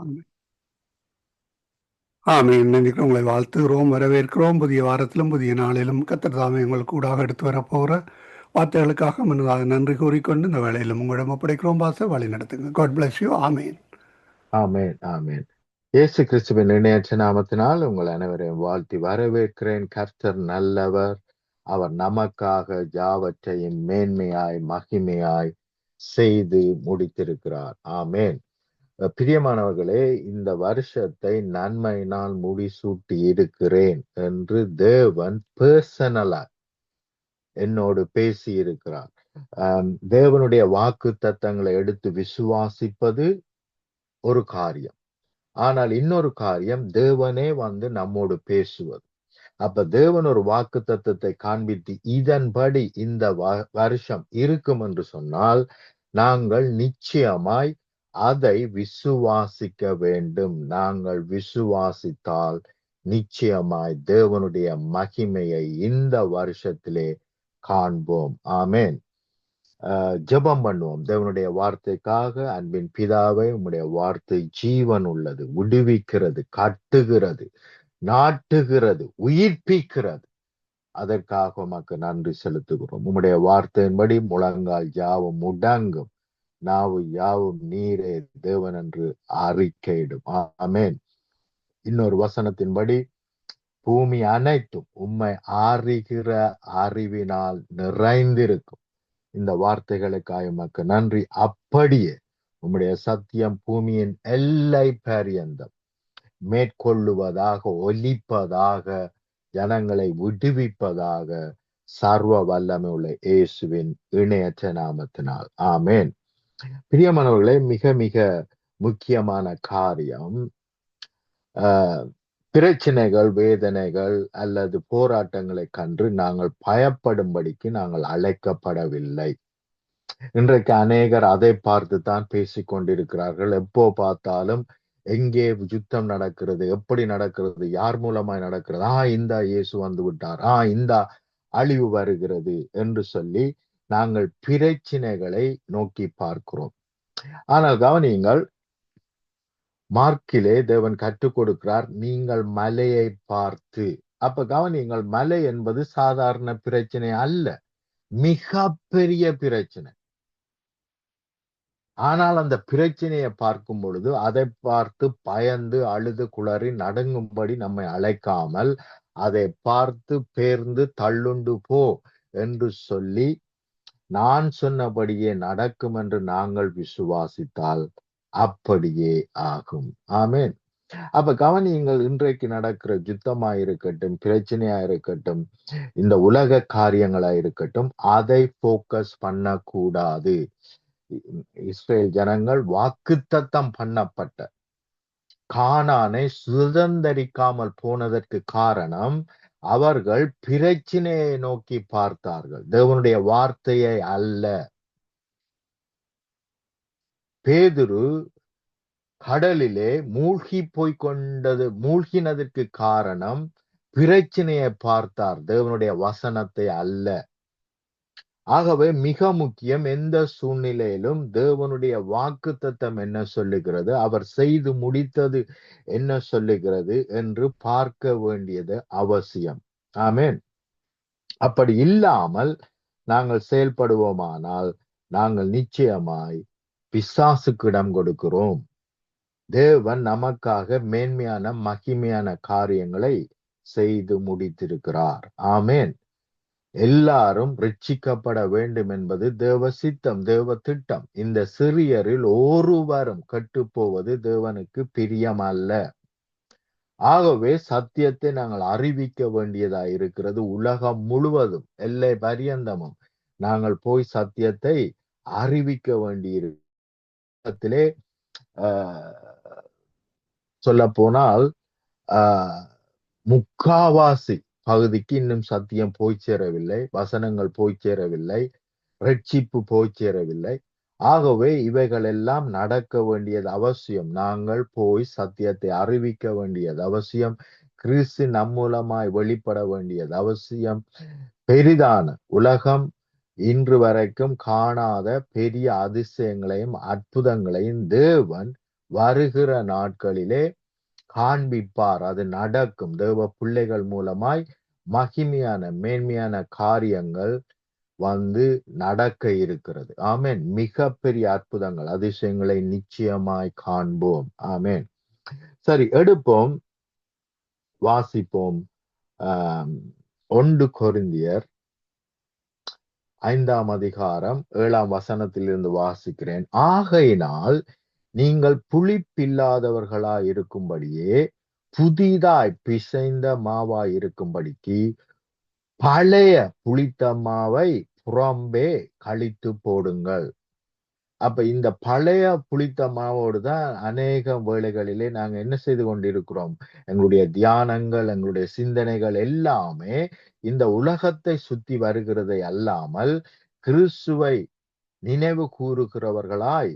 ஆமென். ஆமென். நினைக்கிறோம் உங்களை வாழ்த்துகிறோம், வரவேற்கிறோம். புதிய வாரத்திலும் புதிய நாளிலும் கர்த்தர் தாமே உங்களுக்கு கூடாக எடுத்து வரப்போகிற வார்த்தைகளுக்காக முன்னதாக நன்றி கூறிக்கொண்டு இந்த வேளையிலும் உங்களிடம் ஒப்படைக்கிறோம். வழி நடத்துங்க. God bless you. Amen. Amen, amen. இயேசு கிறிஸ்துவின் இணையற்ற நாமத்தினால் உங்கள் அனைவரையும் வாழ்த்தி வரவேற்கிறேன். கர்த்தர் நல்லவர். அவர் நமக்காக யாவற்றையும் மேன்மையாய் மகிமையாய் செய்து முடித்திருக்கிறார். ஆமென். பிரியமானவர்களே, இந்த வருஷத்தை நன்மையினால் முடிசூட்டி இருக்கிறேன் என்று தேவன் பர்சனலா என்னோடு பேசி இருக்கிறார். தேவனுடைய வாக்கு தத்தங்களை எடுத்து விசுவாசிப்பது ஒரு காரியம். ஆனால் இன்னொரு காரியம் தேவனே வந்து நம்மோடு பேசுவது. அப்ப தேவன் ஒரு வாக்கு தத்தத்தை காண்பித்து இதன்படி இந்த வருஷம் இருக்கும் என்று சொன்னால் நாங்கள் நிச்சயமாய் அதை விசுவாசிக்க வேண்டும். நாங்கள் விசுவாசித்தால் நிச்சயமாய் தேவனுடைய மகிமையை இந்த வருஷத்திலே காண்போம். ஆமென். ஜெபம் பண்ணுவோம். தேவனுடைய வார்த்தைக்காக. அன்பின் பிதாவே, உம்முடைய வார்த்தை ஜீவன் உள்ளது, விடுவிக்கிறது, கட்டுகிறது, நாட்டுகிறது, உயிர்ப்பிக்கிறது. அதற்காக உமக்கு நன்றி செலுத்துகிறோம். உம்முடைய வார்த்தையின்படி முழங்கால் யாவும் முடங்கும், நாவு யாவும் நீரே தேவன் என்று அறிக்கையிடும். ஆமென். இன்னொரு வசனத்தின்படி பூமி அனைத்தும் உம்மை அறிகிற அறிவினால் நிறைந்திருக்கும். இந்த வார்த்தைகளுக்காக உமக்கு நன்றி. அப்படியே உம்முடைய சத்தியம் பூமியின் எல்லை பரியந்தம் மேற்கொள்ளுவதாக, ஒலிப்பதாக, ஜனங்களை விடுவிப்பதாக, சர்வ வல்லமை உள்ள இயேசுவின் இணையற்ற நாமத்தினால். ஆமென். பிரியமானவர்களே, மிக மிக முக்கியமான காரியம், பிரச்சனைகள், வேதனைகள் அல்லது போராட்டங்களை கண்டு நாங்கள் பயப்படும்படிக்கு நாங்கள் அழைக்கப்படவில்லை. இன்றைக்கு அநேகர் அதை பார்த்து தான் பேசிக் கொண்டிருக்கிறார்கள். எப்போ பார்த்தாலும் எங்கே யுத்தம் நடக்கிறது, எப்படி நடக்கிறது, யார் மூலமாய் நடக்கிறது, இந்த இயேசு வந்து விட்டார், இந்த அழிவு வருகிறது என்று சொல்லி நாங்கள் பிரச்சனைகளை நோக்கி பார்க்கிறோம். ஆனால் கவனியுங்கள், மார்க்கிலே தேவன் கற்றுக் கொடுக்கிறார், நீங்கள் மலையை பார்த்து. அப்ப கவனியுங்கள், மலை என்பது சாதாரண பிரச்சனை அல்ல, மிக பெரிய பிரச்சனை. ஆனால் அந்த பிரச்சனையை பார்க்கும் பொழுது அதை பார்த்து பயந்து அழுது குளறி நடுங்கும்படி நம்மை அழைக்காமல், அதை பார்த்து பேர்ந்து தள்ளுண்டு போ என்று சொல்லி நான் சொன்னபடியே நடக்கும் என்று நாங்கள் விசுவாசித்தால் அப்படியே ஆகும். ஆமென். அப்ப கவனியுங்கள், இன்றைக்கு நடக்கிற யுத்தமா இருக்கட்டும், பிரச்சனையா இருக்கட்டும், இந்த உலக காரியங்களா இருக்கட்டும், அதை போக்கஸ் பண்ணக்கூடாது. இஸ்ரேல் ஜனங்கள் வாக்குத்தத்தம் பண்ணப்பட்ட கானானை சுதந்தரிக்காமல் போனதற்கு காரணம், அவர்கள் பிரச்சனையை நோக்கி பார்த்தார்கள், தேவனுடைய வார்த்தையை அல்ல. பேதுரு கடலிலே மூழ்கினதற்கு காரணம் பிரச்சனையை பார்த்தார், தேவனுடைய வசனத்தை அல்ல. ஆகவே மிக முக்கியம், எந்த சூழ்நிலையிலும் தேவனுடைய வாக்குத்தத்தம் என்ன சொல்லுகிறது, அவர் செய்து முடித்தது என்ன சொல்லுகிறது என்று பார்க்க வேண்டியது அவசியம். ஆமென். அப்படி இல்லாமல் நாங்கள் செயல்படுவோமானால் நாங்கள் நிச்சயமாய் பிசாசுக்கு இடம் கொடுக்கிறோம். தேவன் நமக்காக மேன்மையான மகிமையான காரியங்களை செய்து முடித்திருக்கிறார். ஆமென். எல்லாரும் ரட்சிக்கப்பட வேண்டும் என்பது தேவ சித்தம், தேவ திட்டம். இந்த சிறியரில் ஒருவரும் கெட்டு போவது தேவனுக்கு பிரியமல்ல. ஆகவே சத்தியத்தை நாங்கள் அறிவிக்க வேண்டியதா இருக்கிறது. உலகம் முழுவதும் எல்லை பரியந்தமும் நாங்கள் போய் சத்தியத்தை அறிவிக்க வேண்டியிருக்கிறதிலே சொல்ல போனால் முக்காவாசி பகுதிக்கு இன்னும் சத்தியம் போய் சேரவில்லை, வசனங்கள் போய் சேரவில்லை, ரட்சிப்பு போய் சேரவில்லை. ஆகவே இவைகள் எல்லாம் நடக்க வேண்டியது அவசியம். நாங்கள் போய் சத்தியத்தை அறிவிக்க வேண்டியது அவசியம். கிறிஸ்து நம் மூலமாய் வெளிப்பட வேண்டியது அவசியம். பெரிதான உலகம் இன்று வரைக்கும் காணாத பெரிய அதிசயங்களையும் அற்புதங்களையும் தேவன் வருகிற நாட்களிலே காண்பிப்பார். அது நடக்கும். தேவ பிள்ளைகள் மூலமாய் மகிமையான மேன்மையான காரியங்கள் நடக்க இருக்கிறது. ஆமென். மிகப்பெரிய அற்புதங்கள் அதிசயங்களை நிச்சயமாய் காண்போம். ஆமென். சரி, எடுப்போம், வாசிப்போம். 1 கொரிந்தியர் 5ஆம் அதிகாரம் 7ஆம் வசனத்திலிருந்து வாசிக்கிறேன். ஆகையினால் நீங்கள் புளிப்பில்லாதவர்களாய் இருக்கும்படியே புதிதாய் பிசைந்த மாவாய் இருக்கும்படிக்கு பழைய புளித்த மாவை புறம்பே கழித்து போடுங்கள். அப்ப இந்த பழைய புளித்த மாவோடு தான் அநேக வேளைகளிலே நாங்க என்ன செய்து கொண்டிருக்கிறோம்? எங்களுடைய தியானங்கள், எங்களுடைய சிந்தனைகள் எல்லாமே இந்த உலகத்தை சுத்தி வருகிறதை அல்லாமல் கிறிஸ்துவை நினைவு கூறுகிறவர்களாய்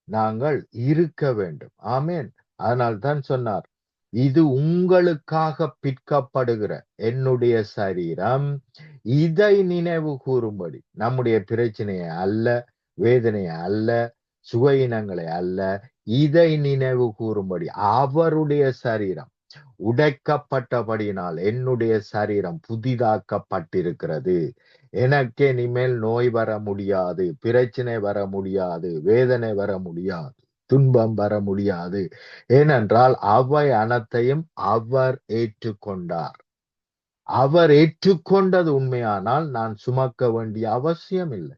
நாங்கள் இருக்க வேண்டும். ஆமென். அதனால்தான் சொன்னார், இது உங்களுக்காக பிற்கப்படுகிற என்னுடைய சரீரம், இதை நினைவு கூறும்படி. நம்முடைய பிரச்சனையை அல்ல, வேதனையை அல்ல, சுகையினங்களை அல்ல, இதை நினைவு கூறும்படி. அவருடைய சரீரம் உடைக்கப்பட்டபடியினால் என்னுடைய சரீரம் புதிதாக்கப்பட்டிருக்கிறது. எனக்கு இனிமேல் நோய் வர முடியாது, பிரச்சனை வர முடியாது, வேதனை வர முடியாது, துன்பம் வர முடியாது. ஏனென்றால் அவை அனைத்தையும் அவர் ஏற்றுக்கொண்டார். அவர் ஏற்றுக்கொண்டது உண்மையானால் நான் சுமக்க வேண்டிய அவசியம் இல்லை.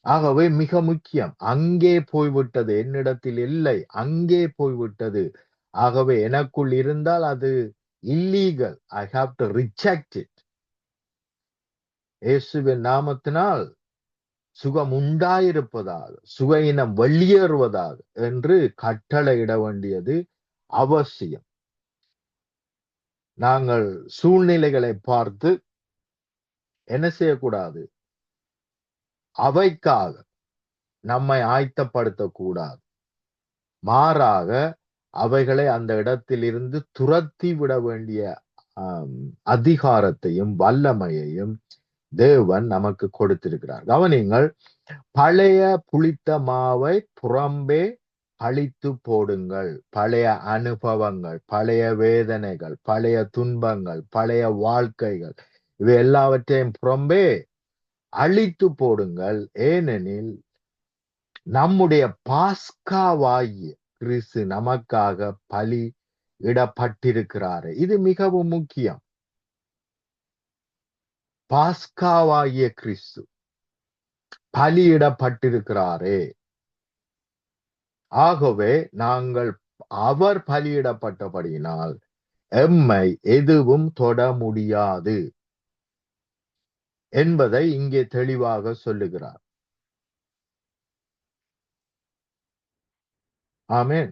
ஆகவே மிக முக்கியம், அங்கே போய்விட்டது, என்னிடத்தில் இல்லை, அங்கே போய்விட்டது. ஆகவே எனக்குள் இருந்தால் அது illegal. I have to reject it. இயேசுவின் நாமத்தினால் சுகம் உண்டாயிருப்பதாக, சுகையினம் வெளியேறுவதாக என்று கட்டளையிட வேண்டியது அவசியம். நாங்கள் சூழ்நிலைகளை பார்த்து என்ன செய்யக்கூடாது? அவைக்காக நம்மை ஆயத்தப்படுத்தக்கூடாது. மாறாக அவைகளை அந்த இடத்திலிருந்து துரத்தி விட வேண்டிய அதிகாரத்தையும் வல்லமையையும் தேவன் நமக்கு கொடுத்திருக்கிறார். கவனிங்கள், பழைய புளித்த மாவை புறம்பே அழித்து போடுங்கள். பழைய அனுபவங்கள், பழைய வேதனைகள், பழைய துன்பங்கள், பழைய வாழ்க்கைகள், இவை எல்லாவற்றையும் புறம்பே அழித்து போடுங்கள். ஏனெனில் நம்முடைய பாஸ்காவாகிய கிறிஸ்து நமக்காக பலி இடப்பட்டிருக்கிறாரு. இது மிகவும் முக்கியம். பாஸ்காவாகிய கிறிஸ்து பலியிடப்பட்டிருக்கிறாரே. ஆகவே நாங்கள் அவர் பலியிடப்பட்டபடியினால் எம்மை எதுவும் தொட முடியாது என்பதை இங்கே தெளிவாக சொல்லுகிறார். ஆமென்.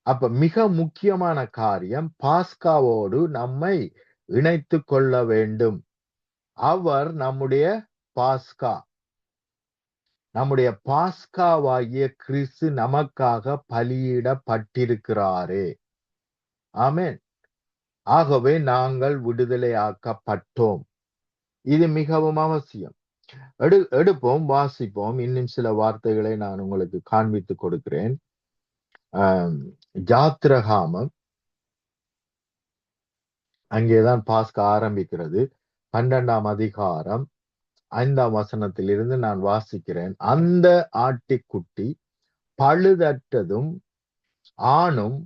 அப்ப மிக முக்கியமான காரியம், பாஸ்காவோடு நம்மை இணைத்து கொள்ள வேண்டும். அவர் நம்முடைய பாஸ்கா. நம்முடைய பாஸ்காவாகிய கிறிஸ்து நமக்காக பலியிடப்பட்டிருக்கிறாரே. ஆமென். ஆகவே நாங்கள் விடுதலையாக்கப்பட்டோம். இது மிகவும் அவசியம். எடுப்போம், வாசிப்போம். இன்னும் சில வார்த்தைகளை நான் உங்களுக்கு காண்பித்து கொடுக்கிறேன். யாத்திரகாமம், அங்கேதான் பாஸ்கா ஆரம்பிக்கிறது. 12ஆம் அதிகாரம் 5ஆம் வசனத்திலிருந்து நான் வாசிக்கிறேன். அந்த ஆட்டுக்குட்டி பழுதற்றதும் ஆணும்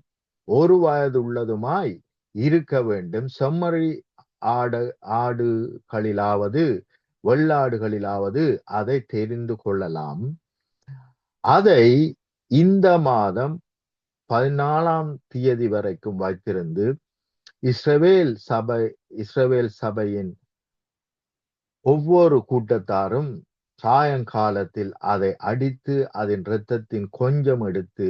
1 வயது உள்ளதுமாய் இருக்க வேண்டும். செம்மறி ஆடுகளிலாவது வெள்ளாடுகளிலாவது அதை தெரிந்து கொள்ளலாம். அதை இந்த மாதம் 14ஆம் தேதி வரைக்கும் வைத்திருந்து இஸ்ரவேல் சபையின் ஒவ்வொரு கூட்டத்தாரும் சாயங்காலத்தில் அதை அடித்து அதன் இரத்தத்தின் கொஞ்சம் எடுத்து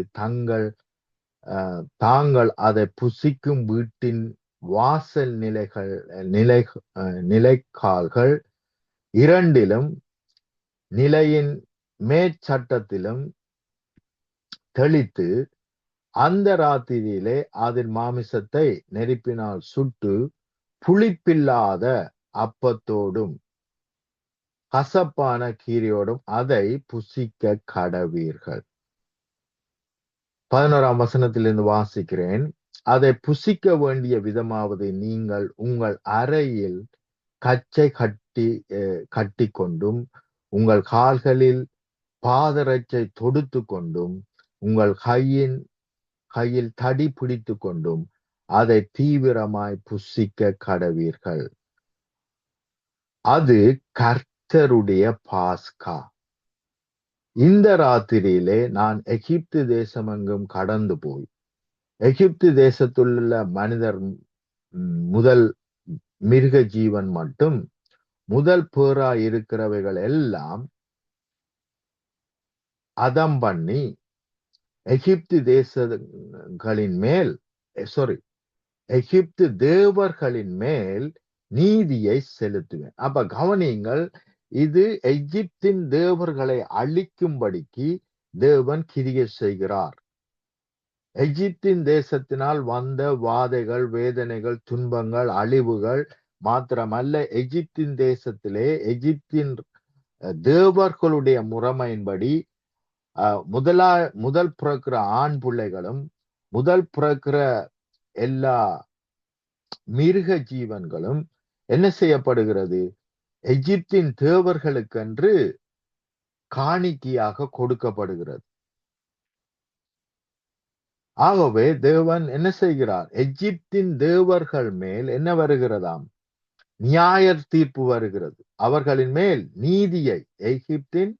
தாங்கள் அதை புசிக்கும் வீட்டின் வாசல் நிலைக்கால்கள் இரண்டிலும் நிலையின் மேற்சட்டத்திலும் தெளித்து அந்த ராத்திரியிலே அதன் மாமிசத்தை நெருப்பினால் சுட்டு புளிப்பில்லாத அப்பத்தோடும் கசப்பான கீரையோடும் அதை புசிக்க கடவீர்கள். 11ஆம் வசனத்திலிருந்து வாசிக்கிறேன். அதை புசிக்க வேண்டிய விதமாவது நீங்கள் உங்கள் அறையில் கச்சை கட்டி கொண்டும் உங்கள் கால்களில் பாதரட்சை தொடுத்து கொண்டும் உங்கள் கையில் தடி பிடித்து கொண்டும் அதை தீவிரமாய் புசிக்க கடவீர்கள். அது கர்த்தருடைய பாஸ்கா. இந்த ராத்திரியிலே நான் எகிப்து தேசமெங்கும் கடந்து போய் எகிப்து தேசத்துள்ள மனிதர் முதல் மிருக ஜீவன் மட்டும் முதல் பேரா இருக்கிறவைகள் எல்லாம் அதம் பண்ணி எகிப்து தேவர்களின் மேல் நீதியை செலுத்துவேன். அப்ப கவனியுங்கள், இது எகிப்தின் தேவர்களை அழிக்கும்படிக்கு தேவன் கிரியை செய்கிறார். எகிப்தின் தேசத்தினால் வந்த வாதைகள், வேதனைகள், துன்பங்கள், அழிவுகள் மாத்திரமல்ல, எகிப்தின் தேசத்திலே எகிப்தின் தேவர்களுடைய முறைமையின்படி முதல் பிறக்கிற ஆண் பிள்ளைகளும் முதல் பிறக்கிற எல்லா மிருக ஜீவன்களும் என்ன செய்யப்படுகிறது? எகிப்தின் தேவர்களுக்கென்று காணிக்கையாக கொடுக்கப்படுகிறது. ஆகவே தேவன் என்ன செய்கிறார்? எகிப்தின் தேவர்கள் மேல் என்ன வருகிறதாம்? நியாய தீர்ப்பு வருகிறது. அவர்களின் மேல் நீதியை, எகிப்தின்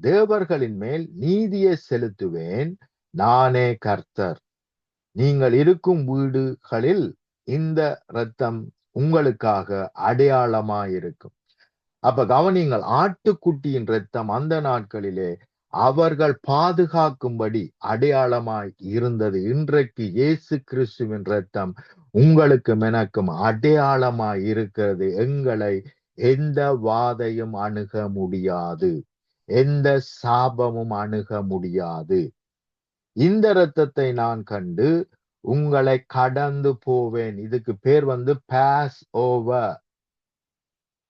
தேவர்களின் மேல் நீதியை செலுத்துவேன், நானே கர்த்தர். நீங்கள் இருக்கும் வீடுகளில் இந்த இரத்தம் உங்களுக்காக அடையாளமாயிருக்கும். அப்ப கவனிங்கள், ஆட்டுக்குட்டியின் இரத்தம் அந்த நாட்களிலே அவர்கள் பாதுகாக்கும்படி அடையாளமாய் இருந்தது. இன்றைக்கு இயேசு கிறிஸ்துவின் இரத்தம் உங்களுக்கும் எனக்கும் அடையாளமாய் இருக்கிறது. எங்களை எந்த வாதையும் அணுக முடியாது, எந்த சாபமும் அணுக முடியாது. இந்த இரத்தத்தை நான் கண்டு உங்களை கடந்து போவேன். இதுக்கு பேர்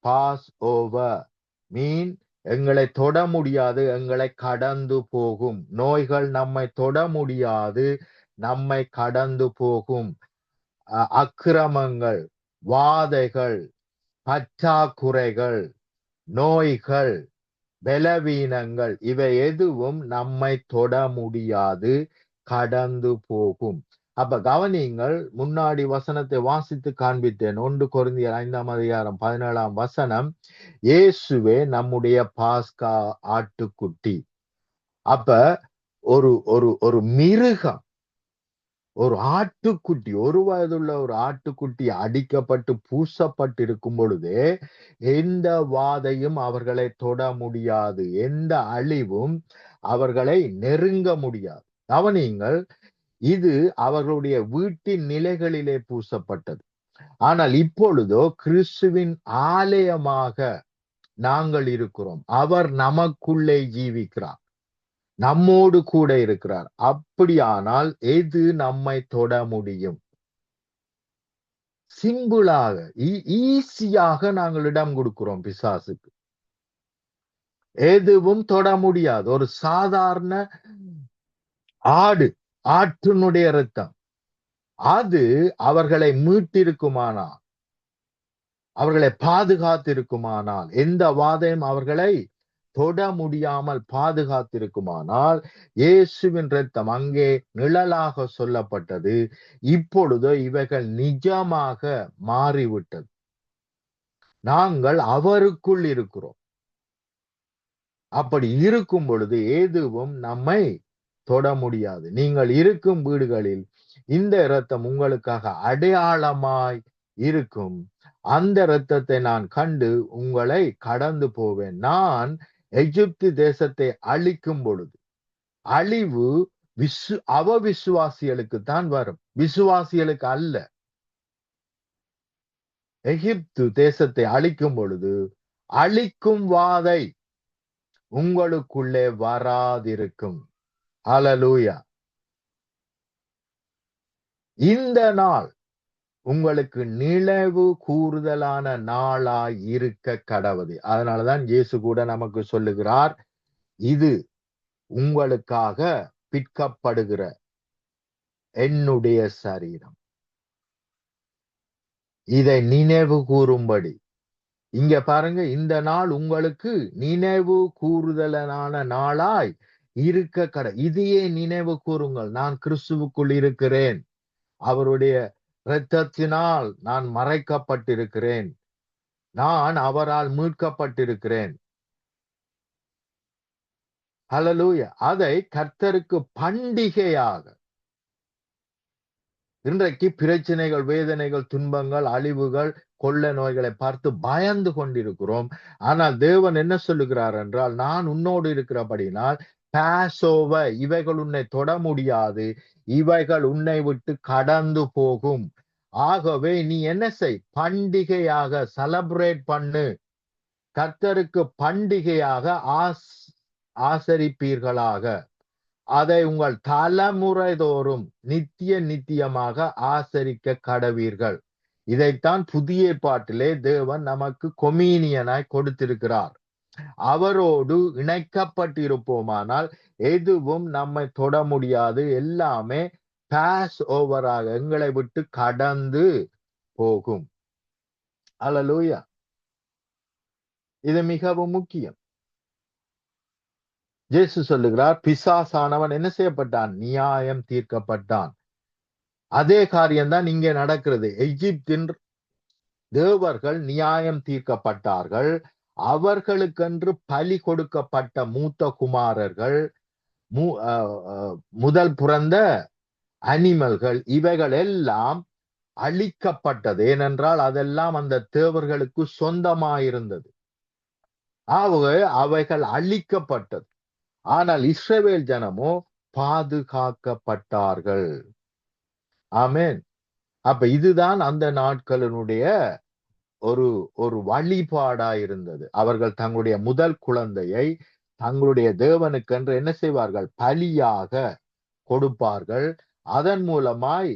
பாஸ் ஓவர் மீன் எங்களை தொட முடியாது, எங்களை கடந்து போகும். நோய்கள் நம்மை தொட முடியாது, நம்மை கடந்து போகும். அக்கிரமங்கள், வாதைகள், பற்றாக்குறைகள், நோய்கள், பலவீனங்கள், இவை எதுவும் நம்மை தொட முடியாது, கடந்து போகும். அப்ப கவனிங்கள், முன்னாடி வசனத்தை வாசித்து காண்பித்தேன். 1 கொரிந்தியர் 5ஆம் அதிகாரம் 17ஆம் வசனம். இயேசுவே நம்முடைய பாஸ்கா ஆட்டுக்குட்டி. அப்ப ஒரு மிருகம், ஒரு ஆட்டுக்குட்டி, 1 வயதுள்ள ஒரு ஆட்டுக்குட்டி அடிக்கப்பட்டு பூசப்பட்டு இருக்கும் பொழுதே எந்த வாதையும் அவர்களை தொட முடியாது, எந்த அழிவும் அவர்களை நெருங்க முடியாது. கவனியுங்கள், இது அவர்களுடைய வீட்டின் நிலைகளிலே பூசப்பட்டது. ஆனால் இப்பொழுதோ கிறிஸ்துவின் ஆலயமாக நாங்கள் இருக்கிறோம். அவர் நமக்குள்ளே ஜீவிக்கிறார், நம்மோடு கூட இருக்கிறார். அப்படியானால் எது நம்மை தொட முடியும்? சிம்பிளாக, ஈஸியாக நாங்கள் இடம் கொடுக்கிறோம் பிசாசுக்கு. எதுவும் தொட முடியாது. ஒரு சாதாரண ஆட்டினுடைய இரத்தம் அது அவர்களை மீட்டிருக்குமானால், அவர்களை பாதுகாத்திருக்குமானால், எந்த வாதையும் அவர்களை தொட முடியாமல் பாதுகாத்திருக்குமானால், இயேசுவின் இரத்தம் அங்கே நிழலாக சொல்லப்பட்டது. இப்பொழுதோ இவைகள் நிஜமாக மாறிவிட்டது. நாங்கள் அவருக்குள் இருக்கிறோம். அப்படி இருக்கும் பொழுது எதுவும் நம்மை தொட முடியாது. நீங்கள் இருக்கும் வீடுகளில் இந்த இரத்தம் உங்களுக்காக அடையாளமாய் இருக்கும். அந்த இரத்தத்தை நான் கண்டு உங்களை கடந்து போவேன். நான் எகிப்து தேசத்தை அழிக்கும் பொழுது அழிவு அவிசுவாசிகளுக்கு தான் வரும், விசுவாசிகளுக்கு அல்ல. எகிப்து தேசத்தை அழிக்கும் பொழுது அழிக்கும் வாதை உங்களுக்குள்ளே வராதிருக்கும். ஹல்லேலூயா. இந்த நாள் உங்களுக்கு நினைவு கூறுதலான நாளாய் இருக்க கடவுது. அதனாலதான் இயேசு கூட நமக்கு சொல்லுகிறார், இது உங்களுக்காக பிற்கப்படுகிற என்னுடைய சரீரம். இதை நினைவு கூறும்படி. இங்க பாருங்க, இந்த நாள் உங்களுக்கு நினைவு கூறுதலான நாளாய் இருக்க இதையே நினைவு கூறுங்கள். நான் கிறிஸ்துவுக்குள் இருக்கிறேன். அவருடைய இரத்தத்தினால் நான் மறைக்கப்பட்டிருக்கிறேன். நான் அவரால் மீட்கப்பட்டிருக்கிறேன். ஹல்லேலூயா. அதை கர்த்தருக்கு பண்டிகையாக, இன்றைக்கு பிரச்சனைகள், வேதனைகள், துன்பங்கள், அழிவுகள், கொள்ள நோய்களை பார்த்து பயந்து கொண்டிருக்கிறோம். ஆனால் தேவன் என்ன சொல்லுகிறார் என்றால், நான் உன்னோடு இருக்கிறபடினால் பாஸ்ஓவர், இவைகள் உன்னை தொட முடியாது, இவைகள் உன்னை விட்டு கடந்து போகும். ஆகவே நீ என்ன செய்? பண்டிகையாக செலப்ரேட் பண்ணு. கர்த்தருக்கு பண்டிகையாக ஆசரிப்பீர்களாக. அதை உங்கள் தலைமுறை தோறும் நித்தியமாக ஆசரிக்க கடவீர்கள். இதைத்தான் புதிய ஏற்பாட்டிலே தேவன் நமக்கு கொமீனியனாய் கொடுத்திருக்கிறார். அவரோடு இணைக்கப்பட்டிருப்போமானால் எதுவும் நம்மை தொட முடியாது. எல்லாமே பாஸ் ஓவராக எங்களை விட்டு கடந்து போகும். அல்லேலூயா. இது மிகவும் முக்கியம். இயேசு சொல்லுகிறார், பிசாசானவன் என்ன செய்யப்பட்டான்? நியாயம் தீர்க்கப்பட்டான். அதே காரியம்தான் இங்கே நடக்கிறது. எகிப்தின் தேவர்கள் நியாயம் தீர்க்கப்பட்டார்கள். அவர்களுக்கென்று பலி கொடுக்கப்பட்ட மூத்த குமாரர்கள், முதல் பிறந்த அனிமல்கள், இவைகள் எல்லாம் அழிக்கப்பட்டது. ஏனென்றால் அதெல்லாம் அந்த தேவர்களுக்கு சொந்தமாயிருந்தது. ஆகவே அவைகள் அழிக்கப்பட்டது. ஆனால் இஸ்ரவேல் ஜனமோ பாதுகாக்கப்பட்டார்கள். ஆமென். அப்ப இதுதான் அந்த நாட்களினுடைய ஒரு வழிபாடா இருந்தது. அவர்கள் தங்களுடைய முதல் குழந்தையை தங்களுடைய தேவனுக்கென்று என்ன செய்வார்கள்? பலியாக கொடுப்பார்கள். அதன் மூலமாய்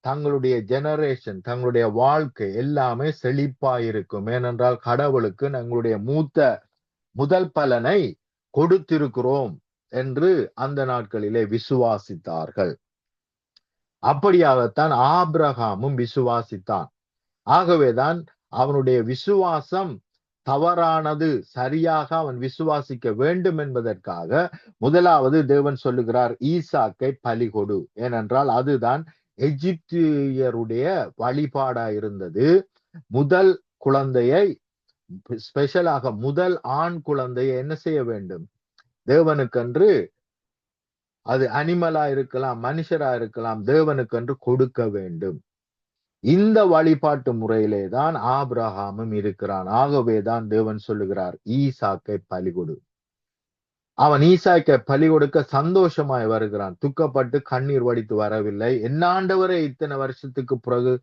தங்களுடைய ஜெனரேஷன், தங்களுடைய வாழ்க்கை எல்லாமே செழிப்பாயிருக்கும். ஏனென்றால் கடவுளுக்கு தங்களுடைய முதல் பலனை கொடுத்திருக்கிறோம் என்று அந்த நாட்களிலே விசுவாசித்தார்கள். அப்படியாகத்தான் ஆபிரகாமும் விசுவாசித்தான். ஆகவேதான் அவனுடைய விசுவாசம் தவறானது, சரியாக அவன் விசுவாசிக்க வேண்டும் என்பதற்காக முதலாவது தேவன் சொல்லுகிறார், ஈசாக்கை பலி கொடு. ஏனென்றால் அதுதான் எகிப்தியருடைய வழிபாடா இருந்தது. முதல் குழந்தையை, ஸ்பெஷலாக முதல் ஆண் குழந்தையை என்ன செய்ய வேண்டும்? தேவனுக்கென்று, அது அனிமலா இருக்கலாம், மனுஷரா இருக்கலாம், தேவனுக்கென்று கொடுக்க வேண்டும். இந்த வழிபாட்டு முறையிலே தான் ஆபிரகாமும் இருக்கிறான். ஆகவேதான் தேவன் சொல்லுகிறார், ஈசாக்கை பலி கொடு. அவன் ஈசாக்கை பலி கொடுக்க சந்தோஷமாய் வருகிறான். துக்கப்பட்டு கண்ணீர் வடித்து வரவில்லை. என்னாண்டவரே, இத்தனை வருஷத்துக்கு பிறகு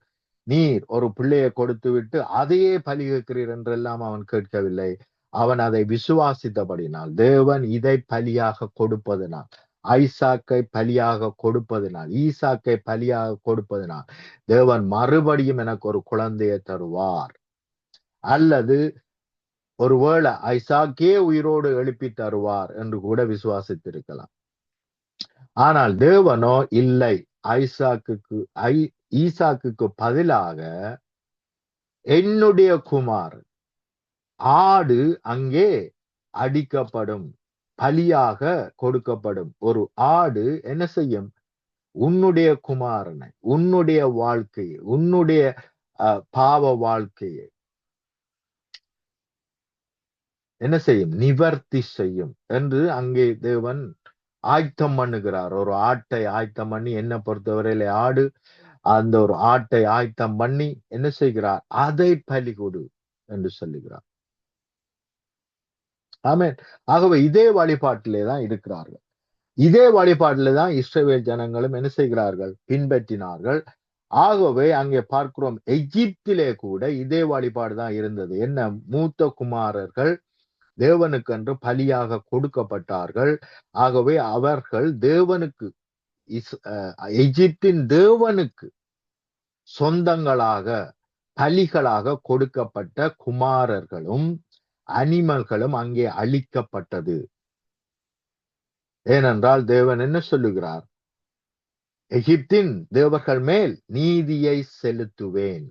நீர் ஒரு பிள்ளையை கொடுத்து விட்டு அதையே பலி கேட்கிறீர் என்றெல்லாம் அவன் கேட்கவில்லை. அவன் அதை விசுவாசித்தபடினால், தேவன் இதை பலியாக கொடுப்பதனால், ஐசாக்கை பலியாக கொடுப்பதனால், ஈசாக்கை பலியாக கொடுப்பதனால் தேவன் மறுபடியும் எனக்கு ஒரு குழந்தையை தருவார், அல்லது ஒருவேளை ஐசாக்கே உயிரோடு எழுப்பி தருவார் என்று கூட விசுவாசித்திருக்கலாம். ஆனால் தேவனோ இல்லை, ஈசாக்குக்கு பதிலாக என்னுடைய குமாரன் ஆடு அங்கே அடிக்கப்படும், பலியாக கொடுக்கப்படும். ஒரு ஆடு என்ன செய்யும்? உன்னுடைய குமாரனை, உன்னுடைய வாழ்க்கையை, உன்னுடைய பாவ வாழ்க்கையை என்ன செய்யும்? நிவர்த்தி செய்யும் என்று அங்கே தேவன் ஆயத்தம் பண்ணுகிறார். ஒரு ஆட்டை ஆயத்தம் பண்ணி, என்ன பொறுத்தவரையில ஆடு, அந்த ஒரு ஆட்டை ஆயத்தம் பண்ணி என்ன செய்கிறார்? அதை பலி கொடு என்று சொல்லுகிறார். ஆமென். ஆகவே இதே வழிபாட்டிலே தான் இருக்கிறார்கள். இதே வழிபாட்டிலே தான் இஸ்ரவேல் ஜனங்களும் என்ன செய்கிறார்கள்? பின்பற்றினார்கள். ஆகவே அங்கே பார்க்கிறோம், எகிப்திலே கூட இதே வழிபாடு தான் இருந்தது. என்ன? மூத்த குமாரர்கள் தேவனுக்கென்று பலியாக கொடுக்கப்பட்டார்கள். ஆகவே அவர்கள் தேவனுக்கு, எகிப்தின் தேவனுக்கு சொந்தங்களாக, பலிகளாக கொடுக்கப்பட்ட குமாரர்களும் அனிமல்களும் அங்கே அழிக்கப்பட்டது. ஏனென்றால் தேவன் என்ன சொல்லுகிறார்? எகிப்தின் தேவர்கள் மேல் நீதியை செலுத்துவேன்.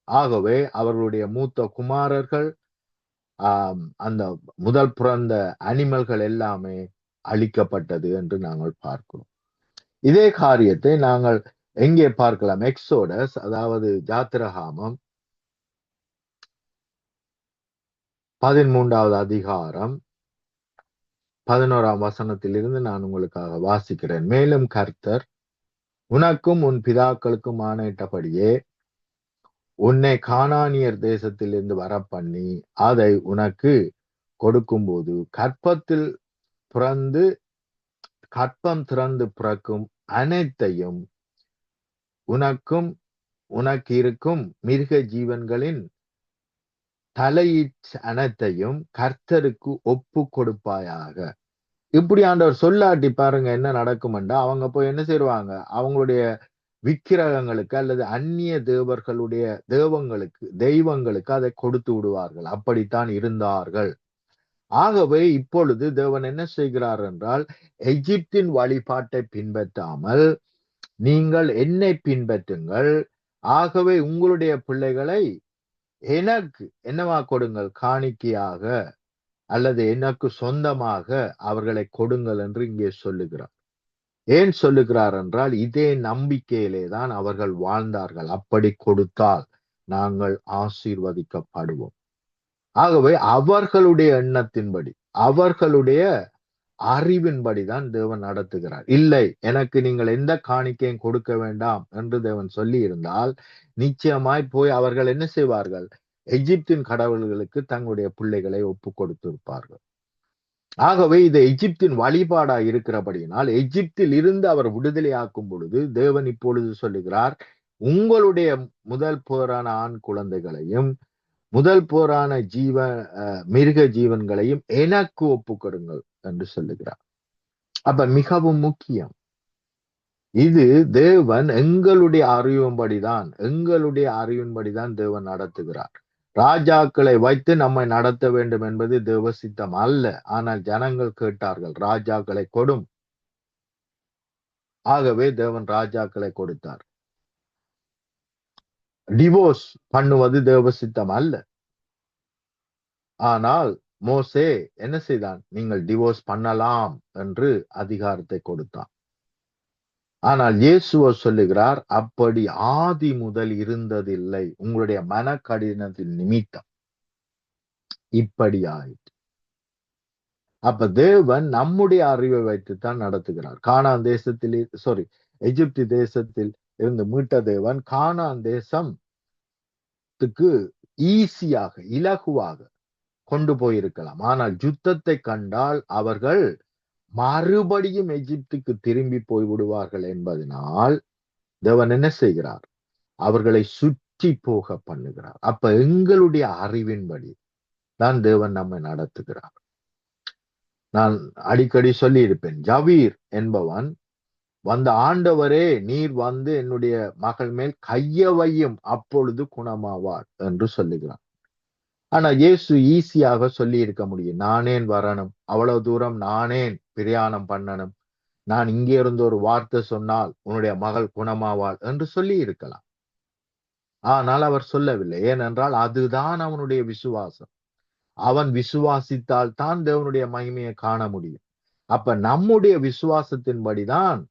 ஆகவே அவர்களுடைய மூத்த குமாரர்கள் அந்த முதல் பிறந்த அனிமல்கள் எல்லாமே அழிக்கப்பட்டது என்று நாங்கள் பார்க்கிறோம். இதே காரியத்தை நாங்கள் எங்கே பார்க்கலாம்? எக்ஸோடஸ், அதாவது யாத்திராகமம் 13வது அதிகாரம் 11ஆம் வசனத்திலிருந்து நான் உங்களுக்காக வாசிக்கிறேன். மேலும் கர்த்தர் உனக்கும் உன் பிதாக்களுக்கும் ஆணையிட்டபடியே உன்னை கானானியர் தேசத்திலிருந்து வரப்பண்ணி அதை உனக்கு கொடுக்கும்போது கற்பம் திறந்து பிறக்கும் அனைத்தையும் உனக்கு இருக்கும் மிருக ஜீவன்களின் தலையீட் அனைத்தையும் கர்த்தருக்கு ஒப்பு கொடுப்பாயாக. இப்படி ஆண்டவர் சொல்லாட்டி பாருங்க என்ன நடக்கும்டா, அவங்க போய் என்ன செய்வாங்க? அவங்களுடைய விக்கிரகங்களுக்கு அல்லது அந்நிய தேவர்களுடைய தெய்வங்களுக்கு அதை கொடுத்து விடுவார்கள். அப்படித்தான் இருந்தார்கள். ஆகவே இப்பொழுது தேவன் என்ன செய்கிறார் என்றால், எகிப்தின் வழிபாட்டை பின்பற்றாமல் நீங்கள் என்னை பின்பற்றுங்கள். ஆகவே உங்களுடைய பிள்ளைகளை எனக்கு என்னவா கொடுங்கள்? காணிக்கையாக அல்லது எனக்கு சொந்தமாக அவர்களை கொடுங்கள் என்று இங்கே சொல்லுகிறார். ஏன் சொல்லுகிறார் என்றால், இதே நம்பிக்கையிலே தான் அவர்கள் வாழ்ந்தார்கள். அப்படி கொடுத்தால் நாங்கள் ஆசீர்வதிக்கப்படுவோம். ஆகவே அவர்களுடைய எண்ணத்தின்படி, அவர்களுடைய அறிவின்படிதான் தேவன் நடத்துகிறார். இல்லை, எனக்கு நீங்கள் எந்த காணிக்கையும் கொடுக்க வேண்டாம் என்று தேவன் சொல்லி இருந்தால் நிச்சயமாய் போய் அவர்கள் என்ன செய்வார்கள்? எகிப்தின் கடவுள்களுக்கு தங்களுடைய பிள்ளைகளை ஒப்பு கொடுத்திருப்பார்கள். ஆகவே இது எகிப்தின் வழிபாடா இருக்கிறபடியினால் எகிப்தில் இருந்து அவர் விடுதலையாக்கும் பொழுது தேவன் இப்பொழுது சொல்லுகிறார், உங்களுடைய முதல் போரான ஆண் குழந்தைகளையும் முதல் போரான மிருக ஜீவன்களையும் எனக்கு ஒப்பு கொடுங்கள் என்று சொல்லுகிறார். அப்ப மிகவும் முக்கியம். இது தேவன் எங்களுடைய அறிவின்படிதான் தேவன் நடத்துகிறார். ராஜாக்களை வைத்து நம்மை நடத்த வேண்டும் என்பது தேவ சித்தம் அல்ல. ஆனால் ஜனங்கள் கேட்டார்கள், ராஜாக்களை கொடும். ஆகவே தேவன் ராஜாக்களை கொடுத்தார். டிவோர்ஸ் பண்ணுவது தேவ சித்தம் அல்ல. ஆனால் மோசே என்ன செய்தான்? நீங்கள் டிவோர்ஸ் பண்ணலாம் என்று அதிகாரத்தை கொடுத்தான். ஆனால் இயேசுவோ சொல்லுகிறார், அப்படி ஆதி முதல் இருந்ததில்லை, உங்களுடைய மன கடினத்தின் நிமித்தம் இப்படி ஆயிற்று. அப்ப தேவன் நம்முடைய அறிவை வைத்துத்தான் நடத்துகிறார். எகிப்து தேசத்தில் இருந்து மீட்ட தேவன் கானான் தேசத்துக்கு ஈஸியாக இலகுவாக கொண்டு போயிருக்கலாம். ஆனால் யுத்தத்தை கண்டால் அவர்கள் மறுபடியும் எகிப்துக்கு திரும்பி போய் விடுவார்கள் என்பதனால் தேவன் என்ன செய்கிறார்? அவர்களை சுற்றி போக பண்ணுகிறார். அப்ப எங்களுடைய அறிவின்படி தான் தேவன் நம்மை நடத்துகிறார். நான் அடிக்கடி சொல்லி இருப்பேன், ஜவீர் என்பவன் வந்த ஆண்டவரே, நீர் வந்து என்னுடைய மகள் மேல் கைய வையும், அப்பொழுது குணமாவார் என்று சொல்லுகிறான். ஆனா இயேசு ஈஸியாக சொல்லி இருக்க முடியும், நானேன் வரணும், அவ்வளவு தூரம் நானேன் பிரயாணம் பண்ணணும், நான் இங்கே இருந்து ஒரு வார்த்தை சொன்னால் உன்னுடைய மகள் குணமாவாள் என்று சொல்லி இருக்கலாம். ஆனால் அவர் சொல்லவில்லை. ஏனென்றால் அதுதான் அவனுடைய விசுவாசம். அவன் விசுவாசித்தால் தான் தேவனுடைய மகிமையை காண முடியும். அப்ப நம்முடைய விசுவாசத்தின்படிதான்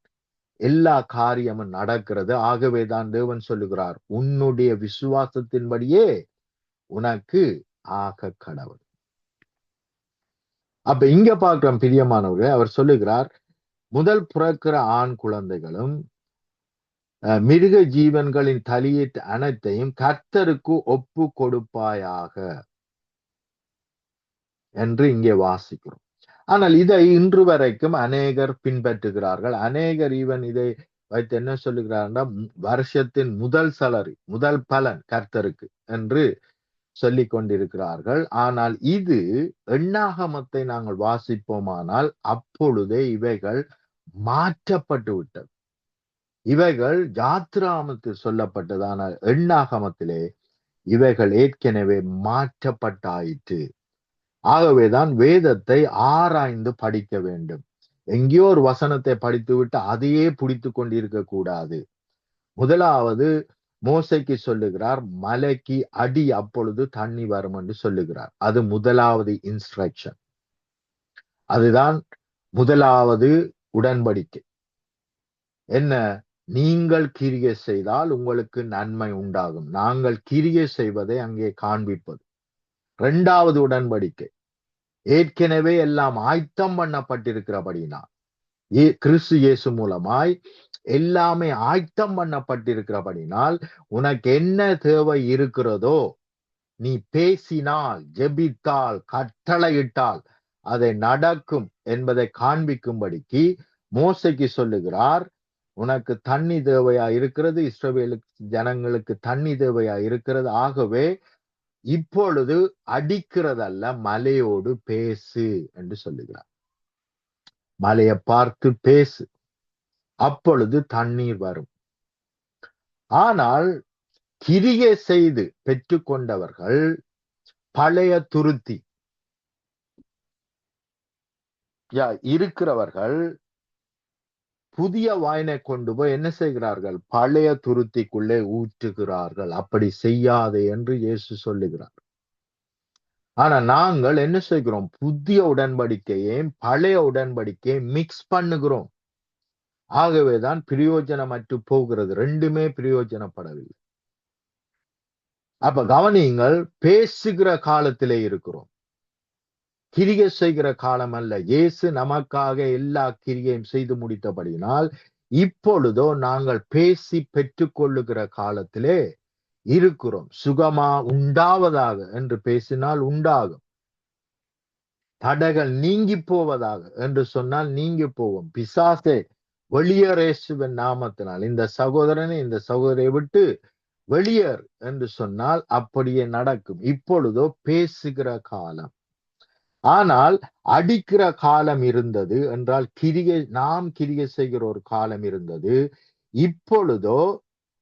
எல்லா காரியமும் நடக்கிறது. ஆகவேதான் தேவன் சொல்லுகிறார், உன்னுடைய விசுவாசத்தின்படியே உனக்கு ஆக கடவுள். அப்ப இங்க பார்க்கிறோம் பிரியமானவர்களே, அவர் சொல்லுகிறார், முதல் பிறக்கிற ஆண் குழந்தைகளும் மிருக ஜீவன்களின் தலையீட்டு அனைத்தையும் கர்த்தருக்கு ஒப்பு கொடுப்பாயாக என்று இங்கே வாசிக்கிறோம். ஆனால் இதை இன்று வரைக்கும் அநேகர் பின்பற்றுகிறார்கள். அநேகர் இதை வைத்து என்ன சொல்லுகிறார்னா, வருஷத்தின் முதல் பலன் கர்த்தருக்கு என்று சொல்லிக் கொண்டிருக்கிறார்கள். ஆனால் இது எண்ணாகமத்தை நாங்கள் வாசிப்போமானால் அப்பொழுதே இவைகள் மாற்றப்பட்டு விட்டது. இவைகள் யாத்திராகமத்தில் சொல்லப்பட்டதான எண்ணாகமத்திலே இவைகள் ஏற்கனவே மாற்றப்பட்டாயிற்று. ஆகவேதான் வேதத்தை ஆராய்ந்து படிக்க வேண்டும். எங்கேயோ ஒரு வசனத்தை படித்துவிட்டு அதையே பிடித்து கொண்டிருக்க கூடாது. முதலாவது மோசைக்கு சொல்லுகிறார், மலைக்கு அடி, அப்பொழுது தண்ணி வரும் என்று சொல்லுகிறார். அது முதலாவது இன்ஸ்ட்ரக்ஷன். அதுதான் முதலாவது உடன்படிக்கை. என்ன? நீங்கள் கிரியை செய்தால் உங்களுக்கு நன்மை உண்டாகும். நாங்கள் கிரியை செய்வதை அங்கே காண்பிப்பது. இரண்டாவது உடன்படிக்கை, ஏற்கனவே எல்லாம் ஆயத்தம் பண்ணப்பட்டிருக்கிறபடினா, கிறிஸ்து இயேசு மூலமாய் எல்லாமே ஆயத்தம் பண்ணப்பட்டிருக்கிறபடினால், உனக்கு என்ன தேவை இருக்கிறதோ, நீ பேசினால், ஜெபித்தால், கட்டளையிட்டால் அதை நடக்கும் என்பதை காண்பிக்கும்படிக்கு மோசைக்கு சொல்லுகிறார், உனக்கு தண்ணி தேவையா இருக்கிறது, இஸ்ரவேலுக்கு ஜனங்களுக்கு தண்ணி தேவையா இருக்கிறது. ஆகவே இப்பொழுது அடிக்கிறதல்ல, மலையோடு பேசு என்று சொல்லுகிறார். மலையை பார்த்து பேசு, அப்பொழுது தண்ணீர் வரும். ஆனால் கிரியை செய்து பெற்றுக்கொண்டவர்கள், பழைய துருத்தி இருக்கிறவர்கள் புதிய வாயினை கொண்டு போய் என்ன செய்கிறார்கள்? பழைய துருத்திக்குள்ளே ஊற்றுகிறார்கள். அப்படி செய்யாதே என்று இயேசு சொல்லுகிறார். ஆனா நாங்கள் என்ன செய்கிறோம்? புதிய உடன்படிக்கையையும் பழைய உடன்படிக்கையை மிக்ஸ் பண்ணுகிறோம். ஆகவேதான் பிரயோஜனமற்று போகிறது. ரெண்டுமே பிரயோஜனப்படவில்லை. அப்ப கவனியுங்கள், பேசுகிற காலத்திலே இருக்கிறோம், கிரியை செய்கிற காலம் அல்ல. இயேசு நமக்காக எல்லா கிரியையும் செய்து முடித்தபடியினால் இப்பொழுதோ நாங்கள் பேசி பெற்றுக்கொள்ளுகிற காலத்திலே இருக்கிறோம். சுகமா உண்டாவதாக என்று பேசினால் உண்டாகும். தடைகள் நீங்கி போவதாக என்று சொன்னால் நீங்கி போவோம். பிசாசே வெளியேசுவின் நாமத்தினால் இந்த சகோதரனை இந்த சகோதரியை விட்டு வெளியேறு என்று சொன்னால் அப்படியே நடக்கும். இப்பொழுதோ பேசுகிற காலம். ஆனால் அடிக்கிற காலம் இருந்தது என்றால், நாம் கிரியை செய்கிற ஒரு காலம் இருந்தது. இப்பொழுதோ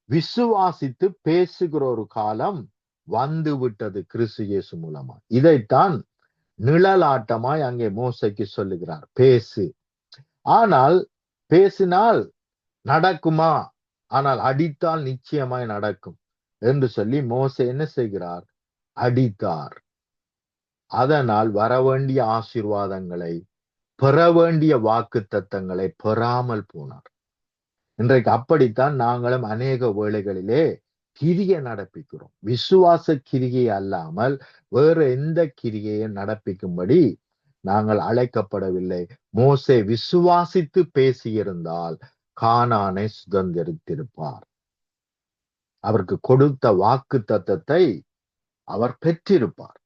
விசுவாசித்து பேசுகிற ஒரு காலம் வந்து விட்டது கிறிஸ்து இயேசு மூலமா. இதைத்தான் நிழலாட்டமாய் அங்கே மோசைக்கு சொல்லுகிறார், பேசு. ஆனால் பேசினால் நடக்குமா? ஆனால் அடித்தால் நிச்சயமாய் நடக்கும் என்று சொல்லி மோசே என்ன செய்கிறார்? அடித்தார். அதனால் வர வேண்டிய ஆசீர்வாதங்களை, பெற வேண்டிய வாக்கு தத்தங்களை பெறாமல் போனார். இன்றைக்கு அப்படித்தான் நாங்களும் அநேக வேளைகளிலே கிரியை நடப்பிக்கிறோம். விசுவாச கிரியை அல்லாமல் வேற எந்த கிரியையை நடப்பிக்கும்படி நாங்கள் அழைக்கப்படவில்லை. மோசே விசுவாசித்து பேசியிருந்தால் கானானை சுதந்திரித்திருப்பார். அவருக்கு கொடுத்த வாக்கு தத்தத்தை அவர் பெற்றிருப்பார்.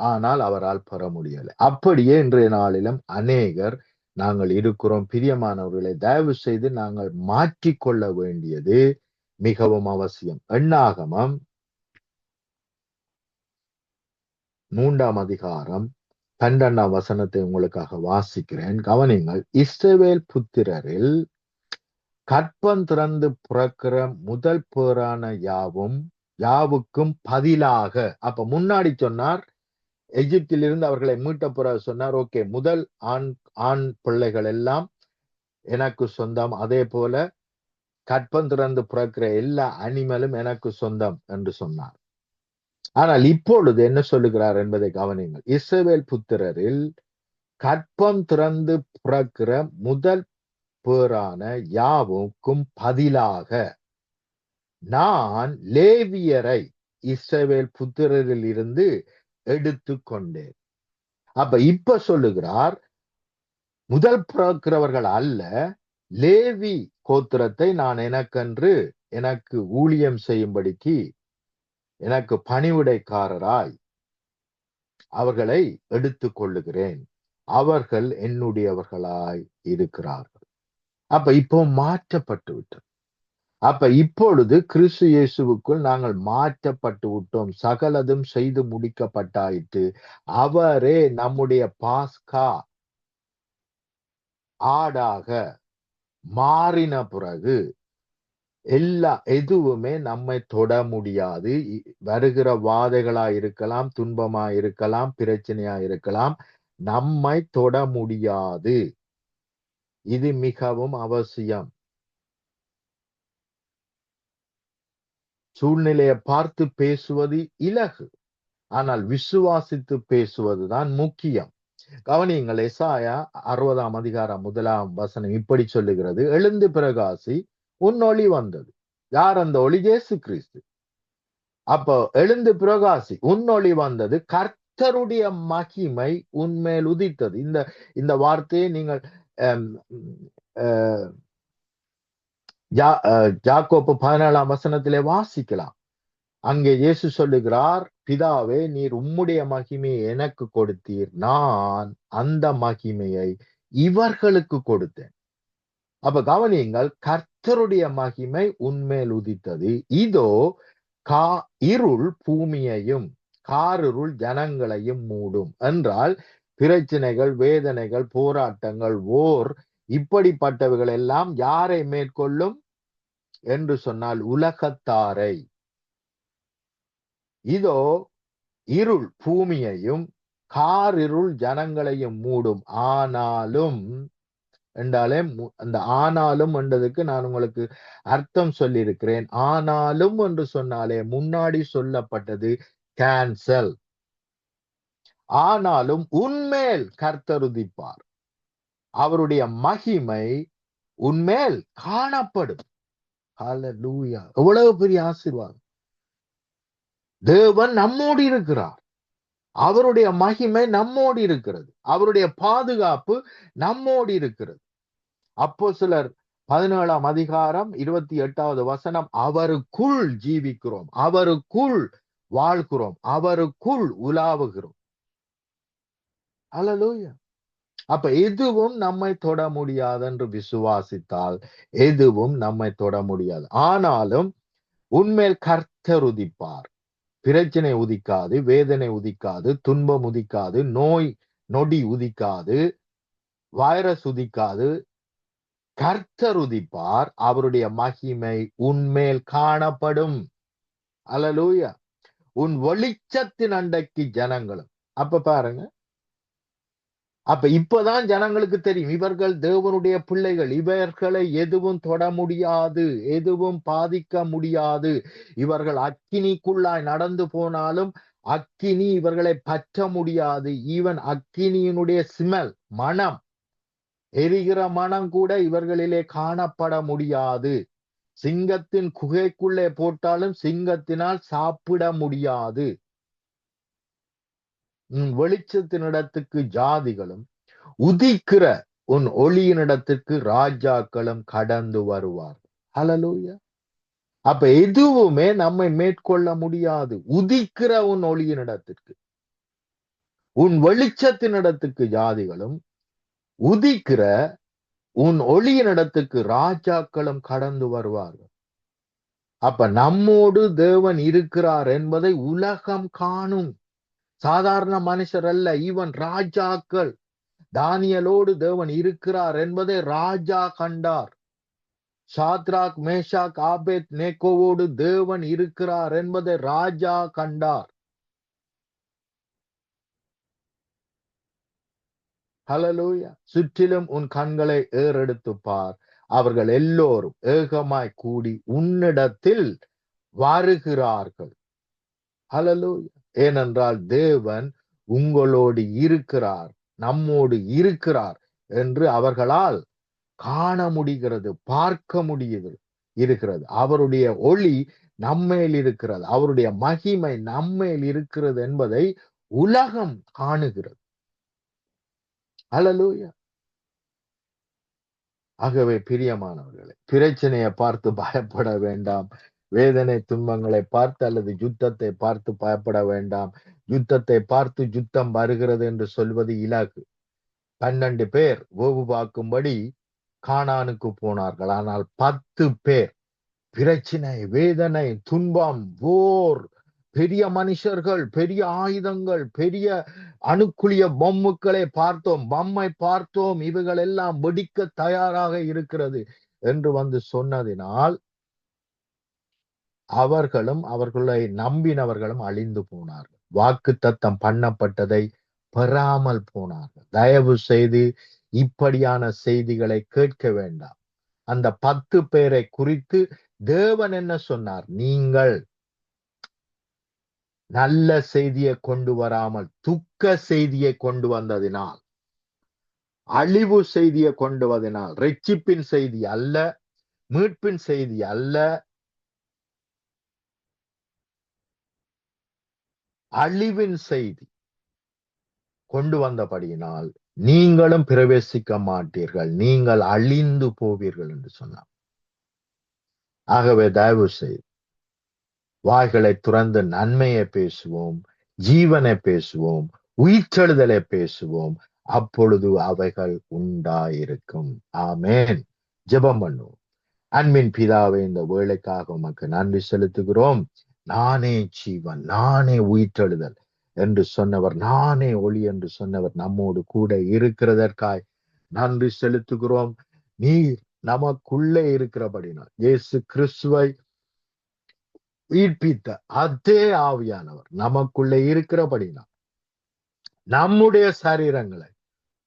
ஆனால் அவரால் பெற முடியலை. அப்படியே இன்றைய நாளிலும் அநேகர் நாங்கள் இருக்கிறோம். பிரியமானவர்களை, தயவு செய்து நாங்கள் மாற்றிக்கொள்ள வேண்டியது மிகவும் அவசியம். எண்ணாகமம் 3ஆம் அதிகாரம் 12ஆம் வசனத்தை உங்களுக்காக வாசிக்கிறேன், கவனிங்கள். இஸ்ரவேல் புத்திரரில் கற்பம் திறந்து பிறக்கிற முதல் பேரான யாவுக்கும் பதிலாக, அப்ப முன்னாடி சொன்னார் எகிப்திலிருந்து அவர்களை மீட்ட பிறகு சொன்னார், ஓகே, முதல் ஆண் பிள்ளைகள் எல்லாம் எனக்கு சொந்தம், அதே போல கற்பம் திறந்து பிறக்கிற எல்லா அனிமலும் எனக்கு சொந்தம் என்று சொன்னார். ஆனால் இப்பொழுது என்ன சொல்லுகிறார் என்பதை கவனிங்கள். இஸ்ரவேல் புத்திரரில் கற்பம் திறந்து பிறக்கிற முதல் பேரான யாவுக்கும் பதிலாக நான் லேவியரை இஸ்ரவேல் புத்திரரில் இருந்து எடுத்து கொண்டேன். அப்ப இப்ப சொல்லுகிறார், முதல் பிறக்கிறவர்கள் அல்ல, லேவி கோத்திரத்தை நான் எனக்கு ஊழியம் செய்யும்படிக்கு எனக்கு பணிவிடைக்காரராய் அவர்களை எடுத்துக் கொள்ளுகிறேன். அவர்கள் என்னுடையவர்களாய் இருக்கிறார்கள். அப்ப இப்போ மாற்றப்பட்டு விட்டது. அப்ப இப்பொழுது கிறிஸ்து இயேசுவுக்குள் நாங்கள் மாற்றப்பட்டு விட்டோம். சகலதும் செய்து முடிக்கப்பட்டாயிற்று. அவரே நம்முடைய பாஸ்கா ஆடாக மாறின பிறகு எதுவுமே நம்மை தொட முடியாது. வருகிற வாதைகளா இருக்கலாம், துன்பமா இருக்கலாம், பிரச்சனையா இருக்கலாம், நம்மை தொட முடியாது. இது மிகவும் அவசியம். சூழ்நிலையை பார்த்து பேசுவது இலகு, ஆனால் விசுவாசித்து பேசுவதுதான் முக்கியம். கவனியுங்கள், எசாயா 60ஆம் அதிகாரம் 1ஆம் வசனம் இப்படி சொல்லுகிறது, எழுந்து பிரகாசி, உன் ஒளி வந்தது. யார் அந்த ஒளி? இயேசு கிறிஸ்து. அப்போ எழுந்து பிரகாசி, உன் ஒளி வந்தது, கர்த்தருடைய மகிமை உன்மேல் உதித்தது. இந்த வார்த்தையை நீங்கள் யாக்கோப்பு 17ஆம் வசனத்திலே வாசிக்கலாம். அங்கே இயேசு சொல்லுகிறார், பிதாவே, நீர் உம்முடைய மகிமையை எனக்கு கொடுத்தீர், நான் அந்த மகிமையை இவர்களுக்கு கொடுத்தேன். அப்ப கவனியுங்கள், கர்த்தருடைய மகிமை உன்மேல் உதித்தது. இதோ இருள் பூமியையும் காரிருள் ஜனங்களையும் மூடும் என்றால், பிரச்சனைகள், வேதனைகள், போராட்டங்கள், இப்படிப்பட்டவைகள் எல்லாம் யாரை மேற்கொள்ளும் என்று சொன்னால் உலகத்தாரை. இதோ இருள் பூமியையும் காரிருள் ஜனங்களையும் மூடும். ஆனாலும் என்றாலே, அந்த ஆனாலும் என்றதுக்கு நான் உங்களுக்கு அர்த்தம் சொல்லியிருக்கிறேன். ஆனாலும் என்று சொன்னாலே முன்னாடி சொல்லப்பட்டது கேன்சல். ஆனாலும் உன்மேல் கர்த்தர் உதிப்பார், அவருடைய மகிமை உன்மேல் காணப்படும். ஹல்லேலூயா! எவ்வளவு பெரிய ஆசீர்வாதம்! தேவன் நம்மோடு இருக்கிறார், அவருடைய மகிமை நம்மோடு இருக்கிறது, அவருடைய பாதுகாப்பு நம்மோடு இருக்கிறது. அப்போஸ்தலர் 17ஆம் அதிகாரம் 28வது வசனம், அவருக்குள் ஜீவிக்கிறோம், அவருக்குள் வாழ்கிறோம், அவருக்குள் உலாவுகிறோம். ஹல்லேலூயா! அப்ப எதுவும் நம்மை தொட முடியாது என்று விசுவாசித்தால் எதுவும் நம்மை தொட முடியாது. ஆனாலும் உன்மேல் கர்த்தர் உதிப்பார். பிரச்சனை உதிக்காது, வேதனை உதிக்காது, துன்பம் உதிக்காது, நோய் நொடி உதிக்காது, வைரஸ் உதிக்காது. கர்த்தர் உதிப்பார், அவருடைய மகிமை உன்மேல் காணப்படும். அல்லேலூயா! உன் வெளிச்சத்தின் அண்டைக்கு ஜனங்களும். அப்ப பாருங்க, அப்ப இப்பதான் ஜனங்களுக்கு தெரியும், இவர்கள் தேவனுடைய பிள்ளைகள், இவர்களை எதுவும் தொட முடியாது, எதுவும் பாதிக்க முடியாது. இவர்கள் அக்கினிக்குள்ளாய் நடந்து போனாலும் அக்கினி இவர்களை பற்ற முடியாது. ஈவன் அக்கினியினுடைய ஸ்மெல், மனம், எரிகிற மனம் கூட இவர்களிலே காணப்பட முடியாது. சிங்கத்தின் குகைக்குள்ளே போட்டாலும் சிங்கத்தினால் சாப்பிட முடியாது. வெளிச்சத்தினிடத்துக்கு ஜாதிகளும், உதிக்கிற உன் ஒளியினிடத்திற்கு ராஜாக்களும் கடந்து வருவார். ஹல்லேலூயா! அப்ப எதுவுமே நம்மை மேற்கொள்ள முடியாது. உதிக்கிற உன் ஒளியினிடத்திற்கு, உன் வெளிச்சத்தினிடத்துக்கு ஜாதிகளும், உதிக்கிற உன் ஒளியினிடத்துக்கு ராஜாக்களும் கடந்து வருவார்கள். அப்ப நம்மோடு தேவன் இருக்கிறார் என்பதை உலகம் காணும். சாதாரண மனுஷர் அல்ல, ஈவன் ராஜாக்கள். தானியேலோடு தேவன் இருக்கிறார் என்பதை ராஜா கண்டார். சாத்ராக், மேஷாக், ஆபேத் நேகோவோடு தேவன் இருக்கிறார் என்பதை ராஜா கண்டார். ஹல்லேலூயா! சுற்றிலும் உன் கண்களை ஏறெடுத்து பார், அவர்கள் எல்லோரும் ஏகமாய் கூடி உன்னிடத்தில் வருகிறார்கள். ஹல்லேலூயா! ஏனென்றால் தேவன் உங்களோடு இருக்கிறார், நம்மோடு இருக்கிறார் என்று அவர்களால் காண முடிகிறது, பார்க்க முடிகிறது, இருக்கிறது. அவருடைய ஒளி நம்மேல் இருக்கிறது, அவருடைய மகிமை நம்மேல் இருக்கிறது என்பதை உலகம் காணுகிறது. ஹல்லேலூயா! ஆகவே பிரியமானவர்களே, பிரச்சனையை பார்த்து பயப்பட வேண்டாம். வேதனை துன்பங்களை பார்த்து அல்லது யுத்தத்தை பார்த்து பயப்பட வேண்டாம். யுத்தத்தை பார்த்து யுத்தம் வருகிறது என்று சொல்வது இலகு. 12 பேர் ஓவு பார்க்கும்படி கானானுக்கு போனார்கள். ஆனால் 10 பேர் பிரச்சனை, வேதனை, துன்பம், பெரிய மனுஷர்கள், பெரிய ஆயுதங்கள், பெரிய அணுக்குளிய பொம்முக்களை பார்த்தோம், பம்மை பார்த்தோம், இவைகள் எல்லாம் வெடிக்க தயாராக இருக்கிறது என்று வந்து சொன்னதினால் அவர்களும் அவர்களை நம்பினவர்களும் அழிந்து போனார்கள். வாக்குத்தத்தம் பண்ணப்பட்டதை பெறாமல் போனார்கள். தயவு செய்து இப்படியான செய்திகளை கேட்க வேண்டாம். அந்த 10 பேரை குறித்து தேவன் என்ன சொன்னார்? நீங்கள் நல்ல செய்தியை கொண்டு வராமல் துக்க செய்தியை கொண்டு வந்ததினால், அழிவு செய்தியை கொண்டு வந்ததினால், ரட்சிப்பின் செய்தி அல்ல, மீட்பின் செய்தி அல்ல, அழிவின் செய்தி கொண்டு வந்தபடியினால் நீங்களும் பிரவேசிக்க மாட்டீர்கள், நீங்கள் அழிந்து போவீர்கள் என்று சொன்னார். ஆகவே தயவு செய்து வாய்களை துறந்து நன்மையை பேசுவோம், ஜீவனை பேசுவோம், உயிர்த்தெழுதலை பேசுவோம். அப்பொழுது அவைகள் உண்டாயிருக்கும். ஆமேன். ஜெபம் பண்ணுவோம். அன்பின் பிதாவே, இந்த வேளைக்காக உமக்கு நன்றி செலுத்துகிறோம். நானே ஜீவன், நானே உயிர்த்தெழுதல் என்று சொன்னவர், நானே ஒளி என்று சொன்னவர் நம்மோடு கூட இருக்கிறதற்காய் நன்றி செலுத்துகிறோம். நீர் நமக்குள்ளே இருக்கிறபடினால், இயேசு கிறிஸ்துவை உயிர்ப்பித்த அதே ஆவியானவர் நமக்குள்ளே இருக்கிறபடினால் நம்முடைய சரீரங்களை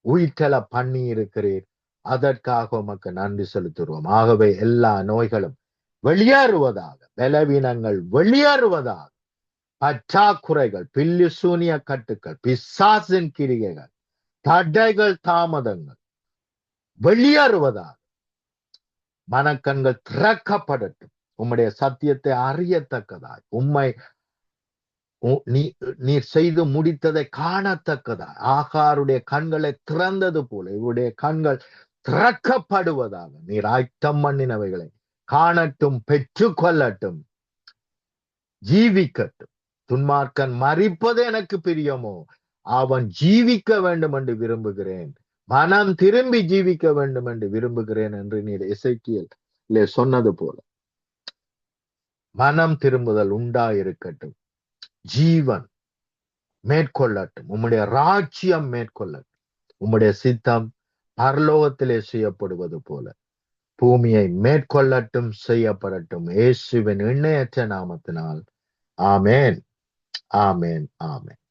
உயிர்த்தெழ பண்ணி இருக்கிறீர். அதற்காக உமக்கு நன்றி செலுத்துகிறோம். ஆகவே எல்லா நோய்களும் வெளியேறுவதாக, பலவீனங்கள் வெளியேறுவதாக, பற்றாக்குறைகள், பில்லி சூனிய கட்டுக்கள், பிசாசின் கிரிகைகள், தடைகள், தாமதங்கள் வெளியேறுவதாக, மனக்கண்கள் திறக்கப்படட்டும். உம்முடைய சத்தியத்தை அறியத்தக்கதாய், உம்மை நீர் செய்து முடித்ததை காணத்தக்கதாய், ஆகாருடைய கண்களை திறந்தது போல இவருடைய கண்கள் திறக்கப்படுவதாக, நீர் ஆயத்தம் பண்ணினவைகளை காணட்டும், பெற்று கொள்ளட்டும், ஜீவிக்கட்டும். துன்மார்க்கன் மரிப்பது எனக்கு பிரியமோ, அவன் ஜீவிக்க வேண்டும் என்று விரும்புகிறேன், மனம் திரும்பி ஜீவிக்க வேண்டும் என்று விரும்புகிறேன் என்று நீர் எசேக்கியேலிலே சொன்னது போல மனம் திரும்புதல் உண்டாயிருக்கட்டும், ஜீவன் மேற்கொள்ளட்டும், உம்முடைய ராஜ்யம் மேற்கொள்ளட்டும், உம்முடைய சித்தம் பரலோகத்திலே செய்யப்படுவது போல பூமியை மேற்கொள்ளட்டும், செய்யப்படட்டும். இயேசுவின் எண்ணற்ற நாமத்தினால் ஆமேன், ஆமேன், ஆமேன்.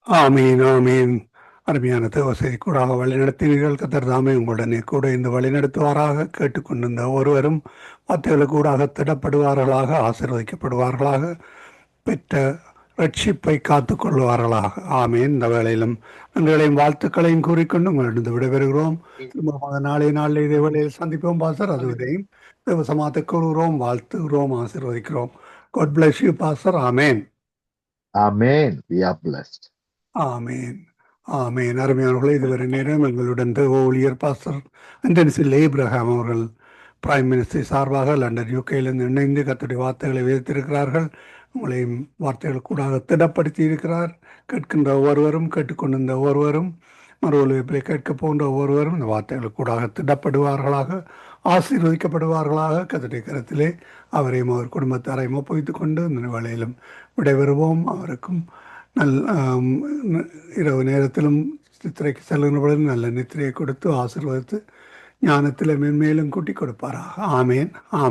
ஆமீன், ஆமீன். அருமையான தேவசை கூடாக வழிநடத்தினீர்கள். கர்த்தர் தாமே உங்களுடனே கூட இந்த வழிநடத்துவாராக. கேட்டுக்கொண்டிருந்த ஒருவரும் வார்த்தைகளுக்கு கூடாக திடப்படுவார்களாக, ஆசீர்வதிக்கப்படுவார்களாக, பெற்ற ரட்சிப்பை காத்து கொள்வார்களாக. ஆமீன். இந்த வேளையிலும் நன்றிகளையும் வாழ்த்துக்களையும் கூறிக்கொண்டு உங்களிடம் விடைபெறுகிறோம். திரும்ப நாளில் இதே வேளையில் சந்திப்போம் பாஸ்டர். அதுவரையும் தேவசமாத்தை கூறுகிறோம், வாழ்த்துகிறோம், ஆசீர்வதிக்கிறோம். God bless you, pastor. Amen, amen. We are blessed. ஆமேன், ஆமேன். அருமையானவர்களே, இதுவரை நேரம் எங்களுடன் தேவ ஊழியர் பாஸ்டர் அண்டன்சில் ஏப்ரஹாம் அவர்கள் பிரைம் மினிஸ்டர் சார்பாக லண்டன் யூகேயிலிருந்து இணைந்து கர்த்தருடைய வார்த்தைகளை விதைத்திருக்கிறார்கள். உங்களையும் வார்த்தைகள் கூடாக திடப்படுத்தி இருக்கிறார். கேட்கின்ற ஒவ்வொருவரும், கேட்டுக்கொண்டிருந்த ஒவ்வொருவரும், மறுவொலிப்பிலே கேட்க போன்ற ஒவ்வொருவரும் இந்த வார்த்தைகள் கூடாக திடப்படுவார்களாக, ஆசீர்வதிக்கப்படுவார்களாக. கர்த்தருடைய கரத்திலே அவரையும் அவர் குடும்பத்தாரையும் ஒப்புவித்துக் கொண்டு இந்த வேளையிலும் விடைபெறுவோம். அவருக்கும் இரவு நேரத்திலும் நித்திரைக்கு செல்லுகிறபொழுது நல்ல நித்திரையை கொடுத்து ஆசீர்வதித்து ஞானத்தில் மென்மேலும் கூட்டி கொடுப்பாராக. ஆமேன், ஆமேன்.